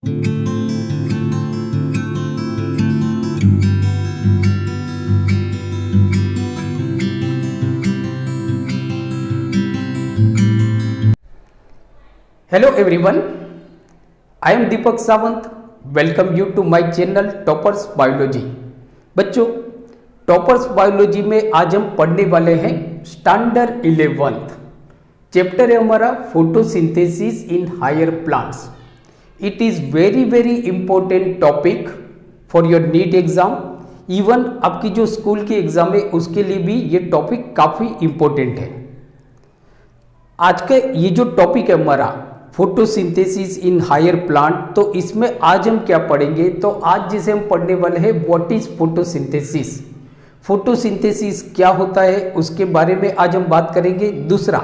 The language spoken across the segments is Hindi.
Hello everyone, I am Deepak Sawant. Welcome you to my channel toppers biology. बच्चों, टॉपर्स बायोलॉजी में आज हम पढ़ने वाले हैं स्टैंडर्ड 11th. चैप्टर है हमारा photosynthesis in higher plants. It is very important topic for your NEET exam. Even आपकी जो स्कूल की एग्जाम है उसके लिए भी ये टॉपिक काफ़ी इंपॉर्टेंट है. आज का ये जो टॉपिक है हमारा फोटोसिंथेसिस इन हायर प्लांट, तो इसमें आज हम क्या पढ़ेंगे, तो आज जिसे हम पढ़ने वाले हैं व्हाट इज फोटोसिंथेसिस. फोटोसिंथेसिस क्या होता है उसके बारे में आज हम बात करेंगे. दूसरा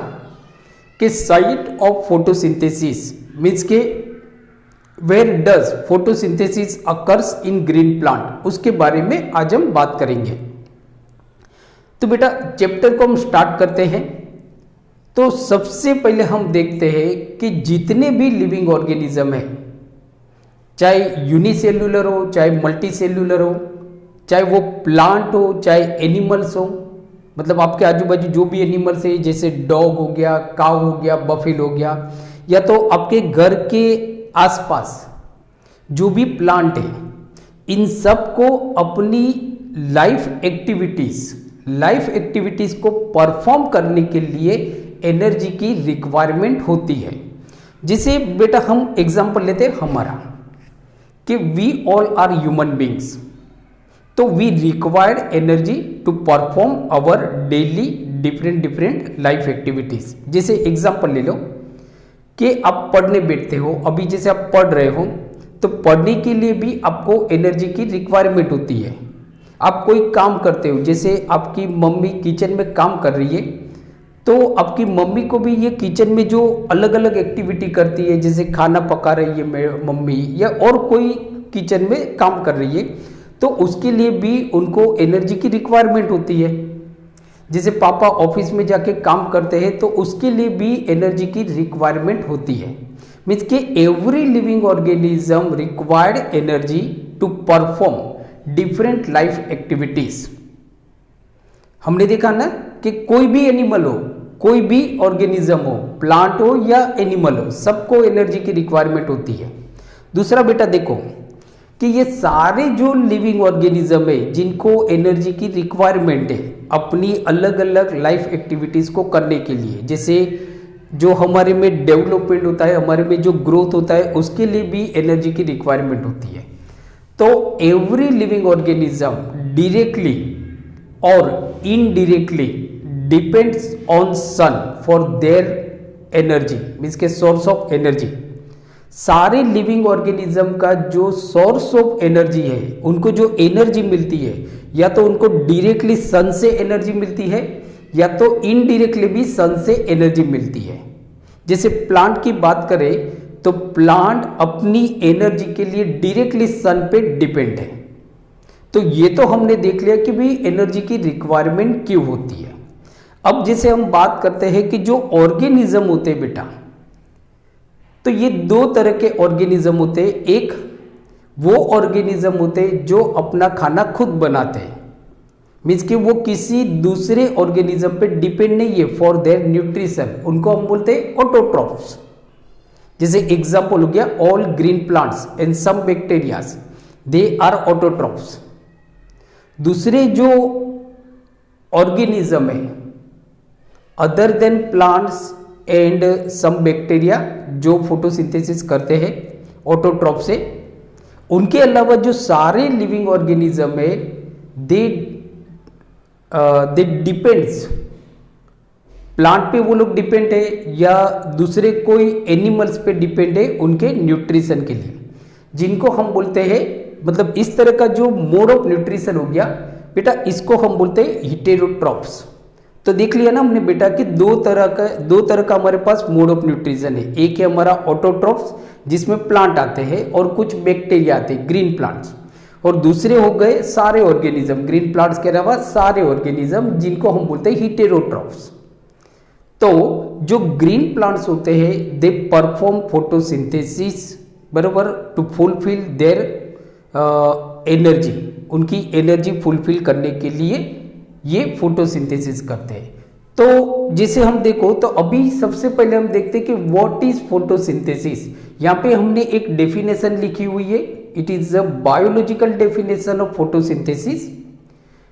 कि साइट ऑफ फोटोसिंथेसिस मीन्स के where does photosynthesis occurs in green plant, उसके बारे में आज हम बात करेंगे. तो बेटा चैप्टर को हम स्टार्ट करते हैं. तो सबसे पहले हम देखते हैं कि जितने भी लिविंग ऑर्गेनिज्म है, चाहे यूनिसेल्युलर हो, चाहे मल्टीसेल्युलर हो, चाहे वो प्लांट हो, चाहे एनिमल्स हो, मतलब आपके आजू बाजू जो भी एनिमल्स है, जैसे डॉग हो गया, काऊ हो गया, बफेल हो गया, या तो आपके घर के आसपास जो भी प्लांट है, इन सब को अपनी लाइफ एक्टिविटीज को परफॉर्म करने के लिए एनर्जी की रिक्वायरमेंट होती है. जिसे बेटा हम एग्जांपल लेते हैं हमारा कि we all are human beings, तो we require energy to perform our daily different life activities. जैसे एग्जांपल ले लो कि आप पढ़ने बैठते हो, अभी जैसे आप पढ़ रहे हो, तो पढ़ने के लिए भी आपको एनर्जी की रिक्वायरमेंट होती है. आप कोई काम करते हो, जैसे आपकी मम्मी किचन में काम कर रही है, तो आपकी मम्मी को भी ये किचन में जो अलग अलग एक्टिविटी करती है, जैसे खाना पका रही है मम्मी, या और कोई किचन में काम कर रही है, तो उसके लिए भी उनको एनर्जी की रिक्वायरमेंट होती है. जैसे पापा ऑफिस में जाके काम करते हैं, तो उसके लिए भी एनर्जी की रिक्वायरमेंट होती है. मीन्स कि every living organism required energy to perform different life activities. हमने देखा ना कि कोई भी एनिमल हो, कोई भी ऑर्गेनिज्म हो, प्लांट हो या एनिमल हो, सबको एनर्जी की रिक्वायरमेंट होती है. दूसरा बेटा देखो कि ये सारे जो लिविंग ऑर्गेनिज्म है जिनको एनर्जी की रिक्वायरमेंट है अपनी अलग अलग लाइफ एक्टिविटीज को करने के लिए, जैसे जो हमारे में डेवलपमेंट होता है, हमारे में जो ग्रोथ होता है, उसके लिए भी एनर्जी की रिक्वायरमेंट होती है. तो एवरी लिविंग ऑर्गेनिज्म डायरेक्टली और indirectly depends on sun for their energy, means के सोर्स ऑफ एनर्जी. सारे लिविंग ऑर्गेनिज्म का जो सोर्स ऑफ एनर्जी है, उनको जो एनर्जी मिलती है, या तो उनको डायरेक्टली सन से एनर्जी मिलती है, या तो इनडायरेक्टली भी सन से एनर्जी मिलती है. जैसे प्लांट की बात करें तो प्लांट अपनी एनर्जी के लिए डायरेक्टली सन पे डिपेंड है. तो ये तो हमने देख लिया कि भी एनर्जी की रिक्वायरमेंट क्यों होती है. अब जैसे हम बात करते हैं कि जो ऑर्गेनिज्म होते हैं बेटा, तो ये दो तरह के ऑर्गेनिज्म होते हैं. एक वो ऑर्गेनिज्म होते हैं जो अपना खाना खुद बनाते हैं, मीन्स कि वो किसी दूसरे ऑर्गेनिज्म पे डिपेंड नहीं है फॉर देयर न्यूट्रिशन, उनको हम बोलते हैं ऑटोट्रॉफ्स. जैसे एग्जांपल हो गया all green plants and some bacterias, they are autotrophs. दूसरे जो ऑर्गेनिज्म है other than plants and some bacteria, जो फोटोसिंथेसिस करते हैं ऑटोट्रॉफ से, उनके अलावा जो सारे लिविंग ऑर्गेनिज्म है दे डिपेंड्स, प्लांट पे वो लोग डिपेंड है या दूसरे कोई एनिमल्स पे डिपेंड है उनके न्यूट्रिशन के लिए, जिनको हम बोलते हैं, मतलब इस तरह का जो मोड ऑफ न्यूट्रिशन हो गया बेटा, इसको हम बोलते हैं हिटेरोट्रॉफ्स. तो देख लिया ना हमने बेटा कि दो तरह का हमारे पास मोड ऑफ न्यूट्रिशन है. एक है हमारा ऑटोट्रॉफ्स जिसमें प्लांट आते हैं और कुछ बैक्टीरिया आते हैं, ग्रीन प्लांट्स, और दूसरे हो गए सारे ऑर्गेनिज्म, ग्रीन प्लांट्स के अलावा सारे ऑर्गेनिज्म, जिनको हम बोलते हैं हिटेरोट्रॉफ्स. तो जो ग्रीन प्लांट्स होते हैं दे परफॉर्म फोटोसिंथेसिस बराबर, टू फुलफिल देयर एनर्जी, उनकी एनर्जी फुलफिल करने के लिए ये फोटोसिंथेसिस करते हैं। तो जैसे हम देखो तो अभी सबसे पहले हम देखते हैं कि व्हाट इज फोटोसिंथेसिस। यहाँ पे हमने एक डेफिनेशन लिखी हुई है, it is a biological definition of photosynthesis.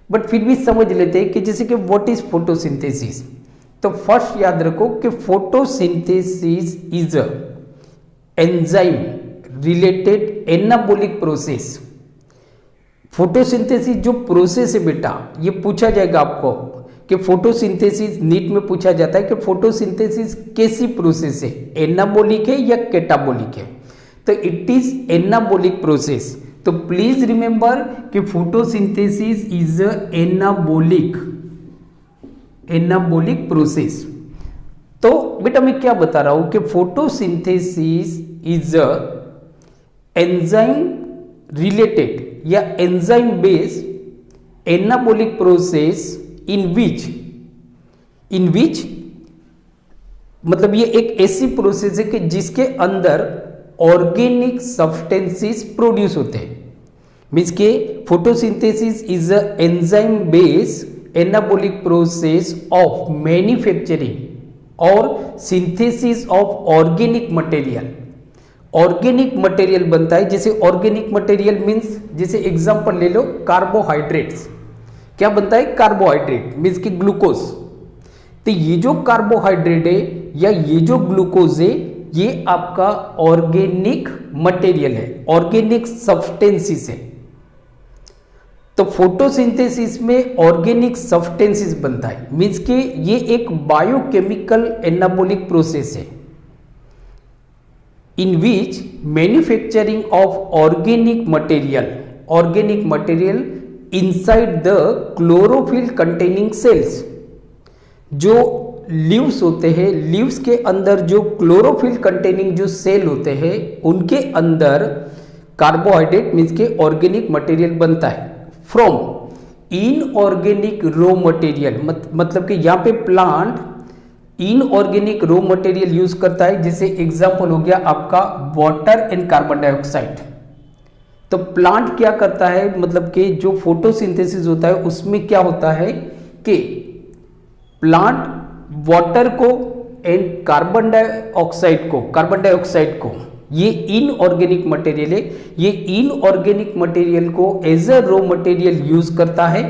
But फिर भी समझ लेते हैं कि जैसे कि व्हाट इज फोटोसिंथेसिस। तो फर्स्ट याद रखो कि photosynthesis is a enzyme related anabolic process. Photosynthesis जो प्रोसेस है बेटा, ये पूछा जाएगा आपको कि फोटोसिंथेसिस नीट में पूछा जाता है कि फोटोसिंथेसिस कैसी प्रोसेस है, एनाबॉलिक है या कैटाबॉलिक है। तो इट इज एनाबॉलिक प्रोसेस। तो प्लीज रिमेंबर कि फोटोसिंथेसिस इज एनाबॉलिक प्रोसेस। तो बेटा मैं क्या बता रहा हूं कि photosynthesis is a enzyme related या enzyme based anabolic process in which मतलब ये एक ऐसी प्रोसेस है कि जिसके अंदर ऑर्गेनिक सब्सटेंसेस प्रोड्यूस होते हैं। मीन्स के photosynthesis is a enzyme based anabolic process of manufacturing और synthesis of organic material. Organic material बनता है, जैसे ऑर्गेनिक मटेरियल मीन्स जैसे एग्जांपल ले लो कार्बोहाइड्रेट्स। क्या बनता है? कार्बोहाइड्रेट मीन्स की ग्लूकोज। तो ये जो कार्बोहाइड्रेट है या ये जो ग्लूकोज है ये आपका ऑर्गेनिक मटेरियल है, ऑर्गेनिक सब्सटेंसेस है। तो फोटोसिंथेसिस में ऑर्गेनिक सब्सटेंसेस बनता है, मीन्स कि ये एक बायोकेमिकल एनाबॉलिक प्रोसेस है in which manufacturing of organic material inside the chlorophyll containing cells। जो लीव्स होते हैं, लीव्स के अंदर जो क्लोरोफिल कंटेनिंग जो सेल होते हैं उनके अंदर कार्बोहाइड्रेट मीन्स के ऑर्गेनिक मटेरियल बनता है फ्रॉम इनऑर्गेनिक रॉ मटेरियल। मतलब कि यहाँ पे plant inorganic raw material use करता है, जैसे एग्जांपल हो गया आपका वाटर एंड कार्बन डाइऑक्साइड। तो प्लांट क्या करता है, मतलब कि जो फोटोसिंथेसिस होता है उसमें क्या होता है कि प्लांट वाटर को एंड कार्बन डाइऑक्साइड को ये इनऑर्गेनिक मटेरियल है, ये इनऑर्गेनिक मटेरियल को as a raw material use करता है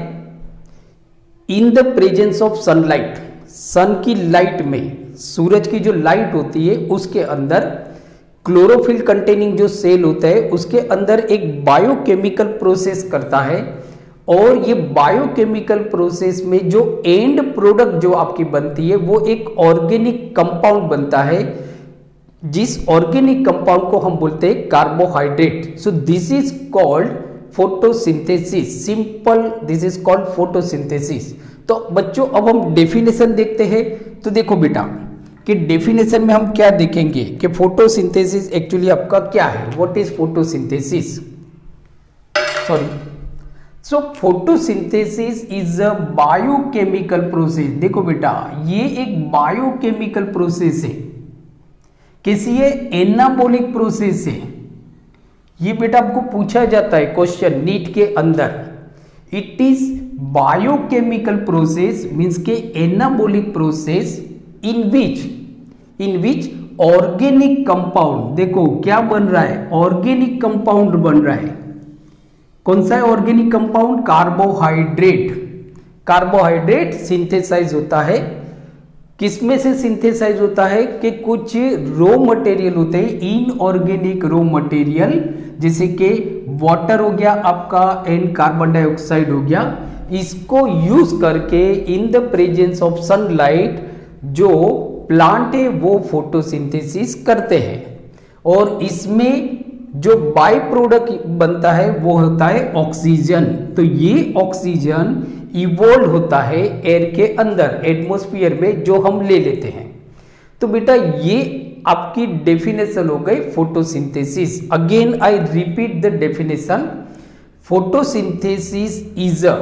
in the presence of sunlight. Sun की लाइट में, सूरज की जो लाइट होती है उसके अंदर क्लोरोफिल कंटेनिंग जो सेल होता है उसके अंदर एक बायोकेमिकल प्रोसेस करता है, और ये बायोकेमिकल प्रोसेस में जो एंड प्रोडक्ट जो आपकी बनती है वो एक ऑर्गेनिक कंपाउंड बनता है, जिस ऑर्गेनिक कंपाउंड को हम बोलते हैं carbohydrate. So this is called photosynthesis. Simple, this is called photosynthesis. तो बच्चों अब हम डेफिनेशन देखते हैं। तो देखो बेटा कि डेफिनेशन में हम क्या देखेंगे कि फोटोसिंथेसिस एक्चुअली आपका क्या है, what is photosynthesis. So photosynthesis is a biochemical process. देखो बेटा ये एक बायोकेमिकल प्रोसेस है, किसी ये एनाबॉलिक प्रोसेस है। ये बेटा आपको पूछा जाता है क्वेश्चन नीट के अंदर। It is biochemical process means के anabolic process in which organic compound, देखो क्या बन रहा है, ऑर्गेनिक कंपाउंड बन रहा है। कौन सा है ऑर्गेनिक कंपाउंड? कार्बोहाइड्रेट सिंथेसाइज होता है। किसमें से सिंथेसाइज होता है कि कुछ रॉ मटेरियल होते हैं, इनऑर्गेनिक रॉ मटेरियल, जैसे कि वाटर हो गया आपका एंड कार्बन डाइऑक्साइड हो गया। इसको यूज करके इन द प्रेजेंस ऑफ सनलाइट जो प्लांट है वो फोटोसिंथेसिस करते हैं, और इसमें जो बाय प्रोडक्ट बनता है वो होता है ऑक्सीजन। तो ये ऑक्सीजन इवोल्व होता है एयर के अंदर, एटमॉस्फेयर में, जो हम ले लेते हैं। तो बेटा ये आपकी डेफिनेशन हो गई photosynthesis. Again I repeat the definition, photosynthesis is a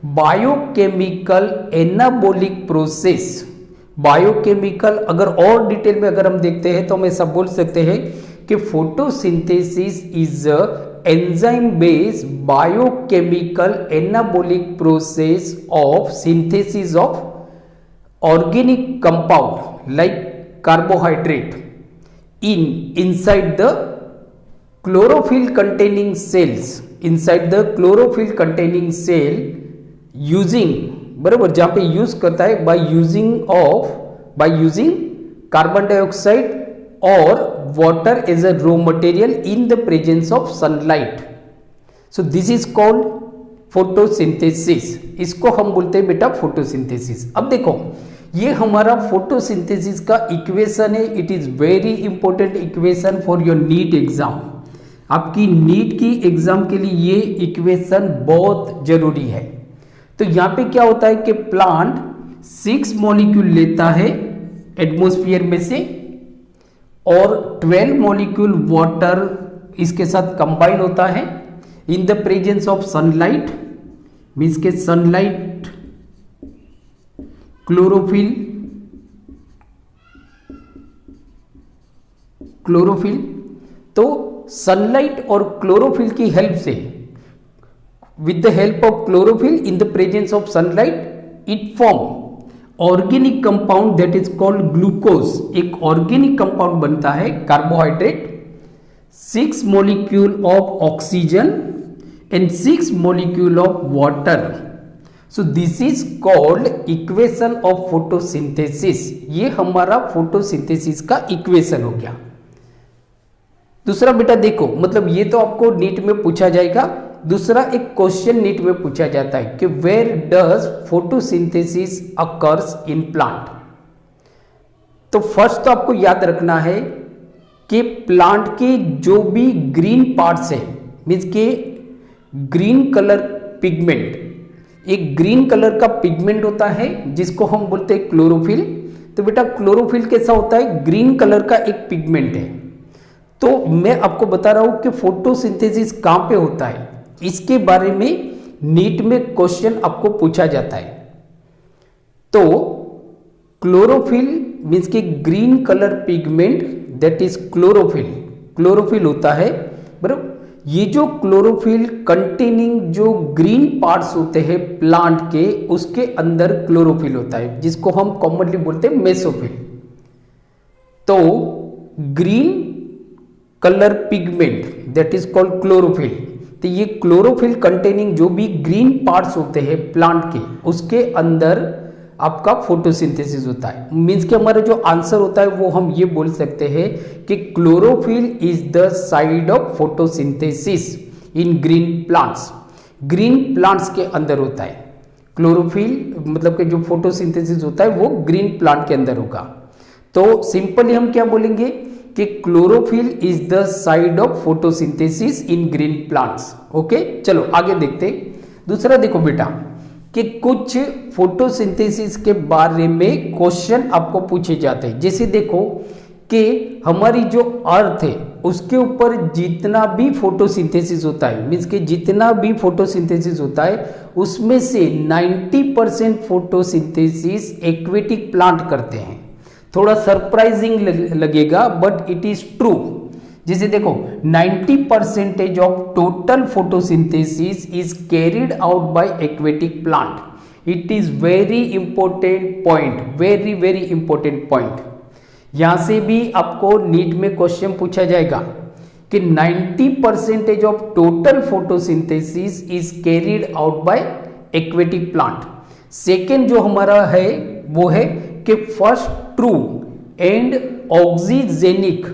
biochemical anabolic process. Biochemical, अगर और डिटेल में अगर हम देखते हैं तो हम ऐसा बोल सकते हैं कि photosynthesis is a enzyme based biochemical anabolic process of synthesis of organic compound like carbohydrate inside the chlorophyll containing cells, inside the chlorophyll containing cell using, बराबर, जहां पे यूज करता है by using carbon dioxide or water as a raw material in the presence of sunlight. So this is called photosynthesis, इसको हम बोलते हैं बेटा फोटोसिंथेसिस। अब देखो ये हमारा फोटोसिंथेसिस का इक्वेशन है, it is very important equation for your NEET exam. आपकी नीट की एग्जाम के लिए ये इक्वेशन बहुत जरूरी है। तो यहाँ पे क्या होता है कि प्लांट 6 मॉलिक्यूल लेता है एटमॉस्फेयर में से और 12 मॉलिक्यूल वाटर इसके साथ कंबाइन होता है in the presence of sunlight, means के सनलाइट, क्लोरोफिल, तो सनलाइट और क्लोरोफिल की हेल्प से, with the help of chlorophyll in the presence of sunlight it form organic compound that is called glucose. एक ऑर्गेनिक कंपाउंड बनता है carbohydrate, 6 molecule of oxygen and 6 molecule of water. So this is called equation of photosynthesis. ये हमारा photosynthesis का equation हो गया। दूसरा बेटा देखो, मतलब ये तो आपको नीट में पूछा जाएगा। दूसरा एक क्वेश्चन नीट में पूछा जाता है कि where does photosynthesis occurs in plant। तो फर्स्ट तो आपको याद रखना है कि प्लांट के जो भी ग्रीन पार्ट्स है, मीन्स के ग्रीन कलर पिगमेंट, एक ग्रीन कलर का पिगमेंट होता है जिसको हम बोलते हैं क्लोरोफिल। तो बेटा क्लोरोफिल कैसा होता है, ग्रीन कलर का एक पिगमेंट है। तो मैं आपको बता रहा हूं कि फोटोसिंथेसिस कहां पे होता है, इसके बारे में नीट में क्वेश्चन आपको पूछा जाता है। तो क्लोरोफिल मीन्स के green colour pigment that is chlorophyll होता है, बराबर। ये जो क्लोरोफिल कंटेनिंग जो ग्रीन पार्ट्स होते हैं प्लांट के, उसके अंदर क्लोरोफिल होता है जिसको हम कॉमनली बोलते हैं मेसोफिल। तो green colour pigment that is called chlorophyll. तो ये क्लोरोफिल कंटेनिंग जो भी ग्रीन पार्ट्स होते हैं प्लांट के, उसके अंदर आपका फोटोसिंथेसिस होता है। मीन्स कि हमारा जो आंसर होता है वो हम ये बोल सकते हैं कि chlorophyll is the side of photosynthesis in green plants. Green plants के अंदर होता है क्लोरोफिल, मतलब कि जो फोटोसिंथेसिस होता है वो ग्रीन प्लांट के अंदर होगा। तो सिंपली हम क्या बोलेंगे कि chlorophyll is the side of photosynthesis in green plants. Okay, चलो आगे देखते। दूसरा देखो बेटा कि कुछ फोटोसिंथेसिस के बारे में क्वेश्चन आपको पूछे जाते हैं। जैसे देखो कि हमारी जो अर्थ है उसके ऊपर जितना भी फोटोसिंथेसिस होता है, मीन्स कि जितना भी फोटोसिंथेसिस होता है उसमें से 90% फोटोसिंथेसिस एक्वेटिक प्लांट करते हैं। थोड़ा सरप्राइजिंग लगेगा बट इट इज ट्रू। जैसे देखो 90% of total photosynthesis is carried out by aquatic plant. It is very important point, very very important point. यहां से भी आपको नीट में क्वेश्चन पूछा जाएगा कि 90% of total photosynthesis is carried out by aquatic plant. Second जो हमारा है वो है कि first true and oxygenic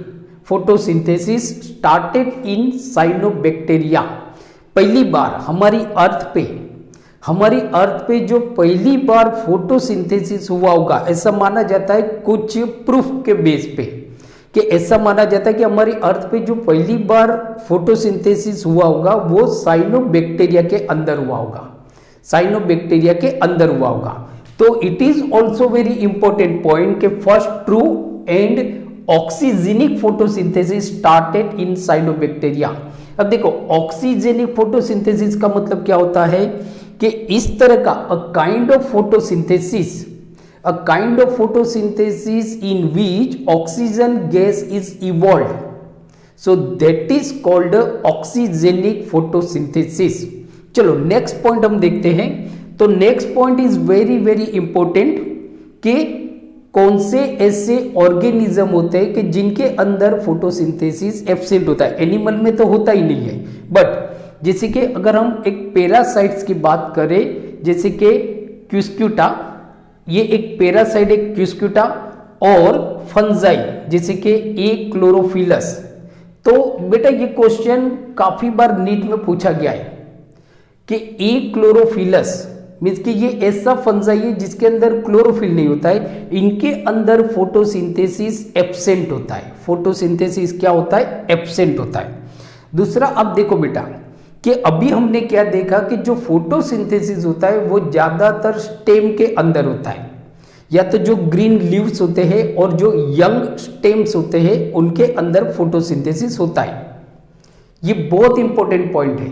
photosynthesis started in cyanobacteria. पहली बार हमारी अर्थ पे जो पहली बार फोटोसिंथेसिस हुआ होगा, ऐसा माना जाता है कुछ प्रूफ के बेस पे, कि ऐसा माना जाता है कि हमारी अर्थ पे जो पहली बार फोटोसिंथेसिस हुआ होगा वो साइनोबैक्टीरिया के अंदर हुआ होगा, साइनोबैक्टीरिया के अंदर हुआ होगा। तो it is also very important point कि first true and oxygenic photosynthesis started in cyanobacteria. अब देखो ऑक्सीजेनिक फोटोसिंथेसिस का मतलब क्या होता है कि इस तरह का a kind of photosynthesis in which oxygen gas is evolve. So that is called oxygenic photosynthesis. चलो नेक्स्ट पॉइंट हम देखते हैं। तो next point is very very important कि कौन से ऐसे ऑर्गेनिज्म होते हैं कि जिनके अंदर फोटोसिंथेसिस एब्सेंट होता है। एनिमल में तो होता ही नहीं है, बट जैसे कि अगर हम एक पैरासाइट्स की बात करें, जैसे कि क्यूस्क्यूटा, ये एक पैरासाइट है क्यूस्क्यूटा, और फंजाई जैसे कि ए क्लोरोफिलस। तो बेटा ये क्वेश्चन काफी बार नीट में पूछा गया है कि ए क्लोरोफिलस मीन्स कि ये ऐसा फंजाई है जिसके अंदर क्लोरोफिल नहीं होता है, इनके अंदर फोटोसिंथेसिस एब्सेंट होता है। फोटोसिंथेसिस क्या होता है? एब्सेंट होता है। दूसरा अब देखो बेटा कि अभी हमने क्या देखा कि जो फोटोसिंथेसिस होता है वो ज्यादातर स्टेम के अंदर होता है, या तो जो ग्रीन लीव्स होते हैं और जो यंग स्टेम्स होते हैं उनके अंदर फोटोसिंथेसिस होता है। ये बहुत इंपॉर्टेंट पॉइंट है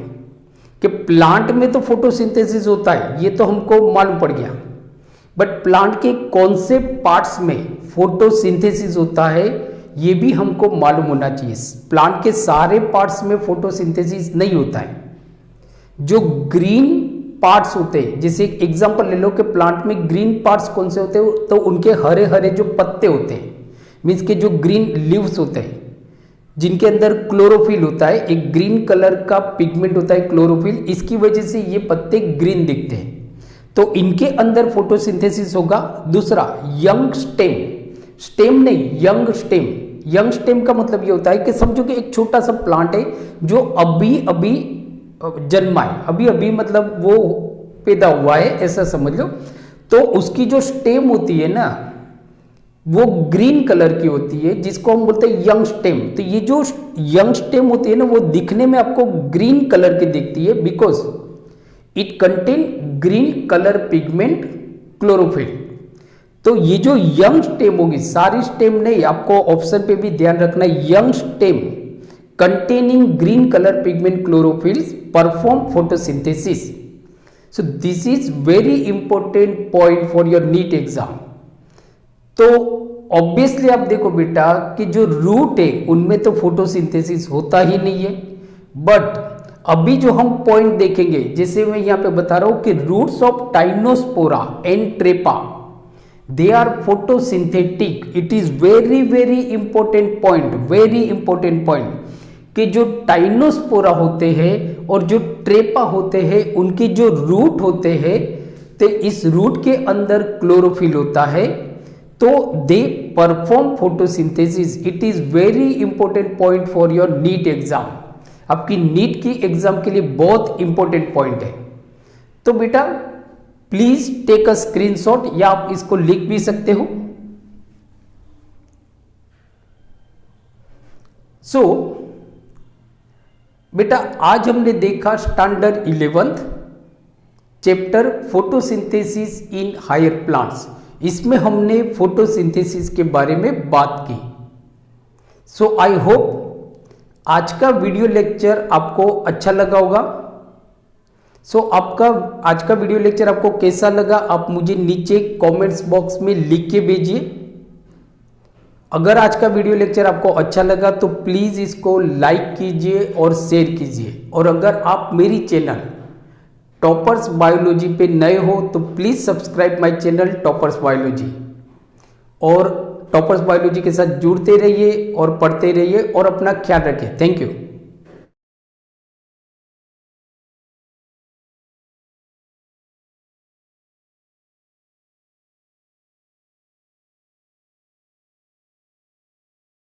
कि प्लांट में तो फोटोसिंथेसिस होता है, ये तो हमको मालूम पड़ गया, बट प्लांट के कौन से पार्ट्स में फोटोसिंथेसिस होता है ये भी हमको मालूम होना चाहिए। प्लांट के सारे पार्ट्स में फोटोसिंथेसिस नहीं होता है। जो ग्रीन पार्ट्स होते हैं, जैसे एग्जांपल ले लो कि प्लांट में ग्रीन पार्ट्स कौन से होते हैं, तो उनके हरे हरे जो पत्ते होते हैं, मीन्स के जो ग्रीन लीव्स होते हैं जिनके अंदर क्लोरोफिल होता है, एक ग्रीन कलर का पिगमेंट होता है क्लोरोफिल, इसकी वजह से ये पत्ते ग्रीन दिखते हैं, तो इनके अंदर फोटोसिंथेसिस होगा। दूसरा यंग स्टेम, स्टेम नहीं यंग स्टेम। यंग स्टेम का मतलब ये होता है कि समझो कि एक छोटा सा प्लांट है जो अभी अभी जन्मा है, अभी अभी मतलब वो पैदा हुआ है ऐसा समझ लो, तो उसकी जो स्टेम होती है ना वो ग्रीन कलर की होती है, जिसको हम बोलते हैं यंग स्टेम। तो ये जो यंग स्टेम होती है ना वो दिखने में आपको ग्रीन कलर की दिखती है because it contain green colour pigment chlorophyll. तो ये जो यंग स्टेम होगी, सारी स्टेम नहीं, आपको ऑप्शन पे भी ध्यान रखना है, young stem containing green colour pigment chlorophyll perform photosynthesis. So this is very important point for your NEET exam. तो ऑब्वियसली आप देखो बेटा कि जो रूट है उनमें तो फोटोसिंथेसिस होता ही नहीं है, बट अभी जो हम पॉइंट देखेंगे, जैसे मैं यहां पे बता रहा हूं कि roots of Tinospora and Trapa they are photosynthetic. It is very very important point, very important point कि जो टाइनोस्पोरा होते हैं और जो ट्रेपा होते हैं उनके जो रूट होते हैं, तो इस रूट के अंदर क्लोरोफिल होता है, तो they perform photosynthesis. It is very important point for your NEET exam. आपकी नीट की एग्जाम के लिए बहुत इंपॉर्टेंट पॉइंट है। तो बेटा प्लीज टेक अ स्क्रीनशॉट, या आप इसको लिख भी सकते हो। सो बेटा आज हमने देखा standard 11th chapter photosynthesis in higher plants. इसमें हमने फोटोसिंथेसिस के बारे में बात की। सो आई होप आज का वीडियो लेक्चर आपको अच्छा लगा होगा। सो आपका आज का वीडियो लेक्चर आपको कैसा लगा आप मुझे नीचे कमेंट्स बॉक्स में लिख के भेजिए। अगर आज का वीडियो लेक्चर आपको अच्छा लगा तो प्लीज इसको लाइक कीजिए और शेयर कीजिए, और अगर आप मेरी चैनल टॉपर्स बायोलॉजी पे नए हो तो please subscribe my channel toppers biology, और टॉपर्स बायोलॉजी के साथ जुड़ते रहिए और पढ़ते रहिए और अपना ख्याल रखिए। Thank you.